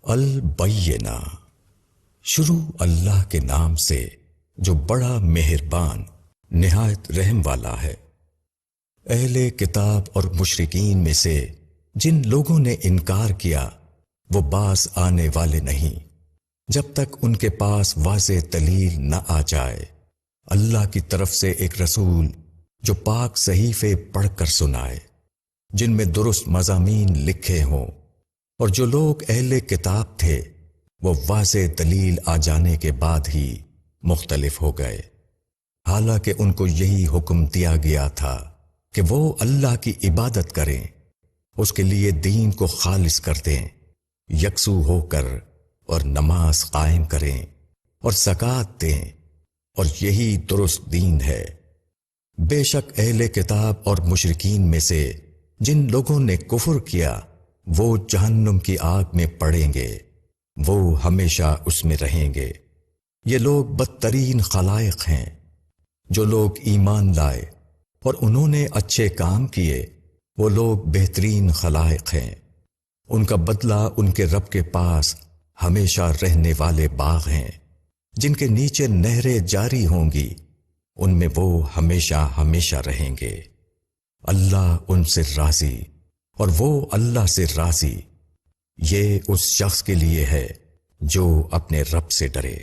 البینہ، شروع اللہ کے نام سے جو بڑا مہربان نہایت رحم والا ہے۔ اہل کتاب اور مشرکین میں سے جن لوگوں نے انکار کیا وہ باز آنے والے نہیں جب تک ان کے پاس واضح دلیل نہ آ جائے، اللہ کی طرف سے ایک رسول جو پاک صحیفے پڑھ کر سنائے، جن میں درست مضامین لکھے ہوں، اور جو لوگ اہل کتاب تھے وہ واضح دلیل آ جانے کے بعد ہی مختلف ہو گئے، حالانکہ ان کو یہی حکم دیا گیا تھا کہ وہ اللہ کی عبادت کریں، اس کے لیے دین کو خالص کر دیں، یکسو ہو کر، اور نماز قائم کریں اور زکوٰۃ دیں، اور یہی درست دین ہے۔ بے شک اہل کتاب اور مشرکین میں سے جن لوگوں نے کفر کیا وہ جہنم کی آگ میں پڑیں گے، وہ ہمیشہ اس میں رہیں گے۔ یہ لوگ بدترین خلائق ہیں۔ جو لوگ ایمان لائے اور انہوں نے اچھے کام کیے وہ لوگ بہترین خلائق ہیں۔ ان کا بدلہ ان کے رب کے پاس ہمیشہ رہنے والے باغ ہیں جن کے نیچے نہریں جاری ہوں گی، ان میں وہ ہمیشہ ہمیشہ رہیں گے۔ اللہ ان سے راضی اور وہ اللہ سے راضی۔ یہ اس شخص کے لیے ہے جو اپنے رب سے ڈرے۔